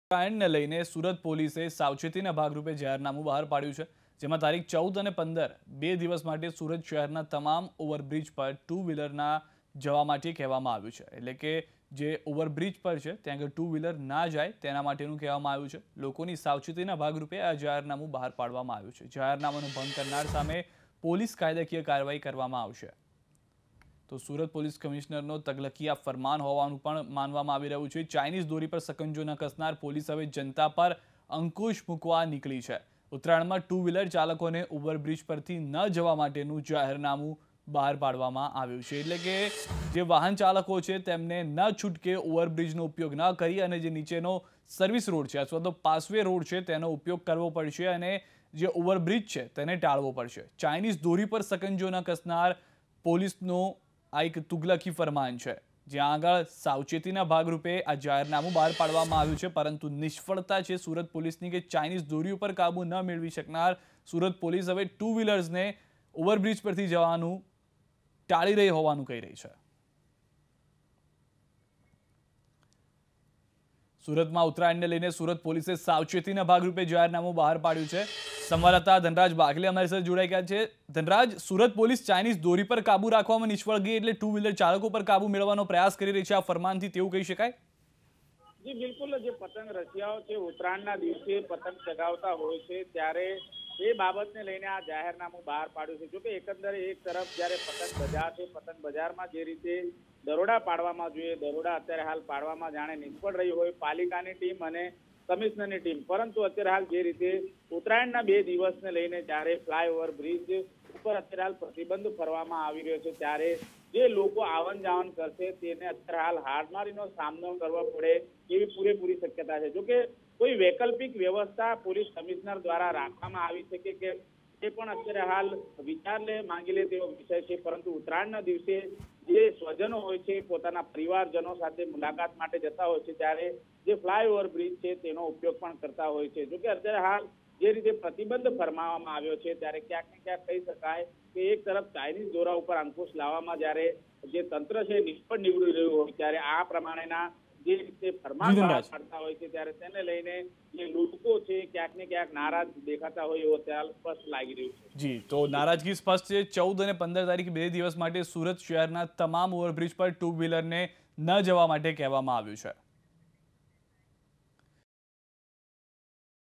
ઉત્તરાયણને લઈને સુરત પોલીસે સાવચેતીના ભાગરૂપે જાહેરનામું બહાર પાડ્યું છે, જેમાં તારીખ 14 અને 15 બે દિવસ માટે સુરત શહેરના તમામ ઓવરબ્રિજ પર ટુ વ્હીલરના જવા માટે કહેવામાં આવ્યું છે। એટલે કે જે ઓવરબ્રિજ પર છે ત્યાં આગળ ટુ વ્હીલર ના જાય તેના માટેનું કહેવામાં આવ્યું છે। લોકોની સાવચેતીના ભાગરૂપે આ જાહેરનામું બહાર પાડવામાં આવ્યું છે। જાહેરનામાનો ભંગ કરનાર સામે પોલીસ કાયદાકીય કાર્યવાહી કરવામાં આવશે। તો સુરત પોલીસ કમિશનરનો તગલકિયા ફરમાન હોવાનું પણ માનવામાં આવી રહ્યું છે। ચાઇનીઝ દોરી પર સકંજો ન કસનાર પોલીસ હવે જનતા પર અંકુશ મૂકવા નીકળી છે। ઉત્તરાયણમાં ટુ વ્હીલર ચાલકોને ઓવરબ્રિજ પરથી ન જવા માટેનું જાહેરનામું બહાર પાડવામાં આવ્યું છે। એટલે કે જે વાહન ચાલકો છે તેમને ન છૂટકે ઓવરબ્રિજનો ઉપયોગ ન કરી અને જે નીચેનો સર્વિસ રોડ છે અથવા તો પાસવે રોડ છે તેનો ઉપયોગ કરવો પડશે અને જે ઓવરબ્રિજ છે તેને ટાળવો પડશે। ચાઇનીઝ દોરી પર સકંજો ન કસનાર પોલીસનો આ એક તુગલકી ફરમાન છે, જ્યાં આગળ સાવચેતીના ભાગરૂપે આ જાહેરનામું બહાર પાડવામાં આવ્યું છે। પરંતુ નિષ્ફળતા છે સુરત પોલીસની કે ચાઇનીઝ દોરી ઉપર કાબુ ન મેળવી શકનાર સુરત પોલીસ હવે ટુ વ્હીલર્સને ઓવરબ્રિજ પરથી જવાનું ટાળી રહી હોવાનું કહી રહી છે। સુરતમાં ઉત્તરાયણને લઈને સુરત પોલીસે સાવચેતીના ભાગરૂપે જાહેરનામું બહાર પાડ્યું છે। સંવાદદાતા ધનરાજ બાગલે અમારી સાથે જોડાઈ ગયા છે। ધનરાજ, સુરત પોલીસ ચાઇનીઝ દોરી પર કાબુ રાખવામાં નિષ્ફળ ગઈ એટલે ટુ વ્હીલર ચાલકો પર કાબુ મેળવવાનો પ્રયાસ કરી રહી છે આ ફરમાનથી, તેવું કહી શકાય? જી બિલકુલ, જે પતંગ રસિયાઓ છે ઉત્તરાયણના દિવસે પતંગ ચગાવતા હોય છે ત્યારે એ બાબતને લઈને આ જાહેરનામું બહાર પાડ્યું છે। જોકે એકંદરે એક તરફ જ્યારે પતંગ બજાર છે, પતંગ બજારમાં જે રીતે દરોડા પાડવામાં જોઈએ, દરોડા અત્યારે હાલ પાડવામાં જાણે નિષ્ફળ રહી હોય પાલિકાની ટીમ અને કમિશનરની ટીમ, પરંતુ અત્યારે હાલ જે રીતે ઉત્તરાયણના બે દિવસને લઈને જ્યારે ફ્લાયઓવર બ્રિજ ઉપર અત્યારે હાલ પ્રતિબંધ ફરવામાં આવી રહ્યો છે ત્યારે જે લોકો આવન જાવન કરશે તેને અત્યારે હાલ હાડમારીનો સામનો કરવો પડે એવી પૂરેપૂરી શક્યતા છે। જોકે કોઈ વૈકલ્પિક વ્યવસ્થા પોલીસ કમિશનર દ્વારા રાખવામાં આવી છે કે એ પણ અત્યારે હાલ વિચાર માંગી લે તેવો વિષય છે। પરંતુ ઉત્તરાયણના દિવસે જે સ્વજનો હોય છે પોતાના પરિવારજનો સાથે મુલાકાત માટે જતા હોય છે ત્યારે જે ફ્લાયઓવર બ્રિજ છે તેનો ઉપયોગ પણ કરતા હોય છે। જોકે અત્યારે હાલ જે રીતે પ્રતિબંધ ફરમાવવામાં આવ્યો છે ત્યારે ક્યાંક ને ક્યાંક કહી શકાય કે એક તરફ ચાઇનીઝ દોરા ઉપર અંકુશ લાવવામાં જ્યારે જે તંત્ર છે નિષ્ફળ નીવડી રહ્યું હોય ત્યારે આ પ્રમાણેના જે રીતે ફરમાન બહાર પાડતા હોય છે ત્યારે તેને લઈને જે લોકો છે ક્યાંક ને ક્યાંક નારાજ દેખાતા હોય એવો ખ્યાલ સ્પષ્ટ લાગી રહ્યું છે। જી, તો નારાજગી સ્પષ્ટ છે। 14 અને 15 તારીખ બે દિવસ માટે સુરત શહેરના તમામ ઓવરબ્રિજ પર ટુ વ્હીલરને ન જવા માટે કહેવામાં આવ્યું છે।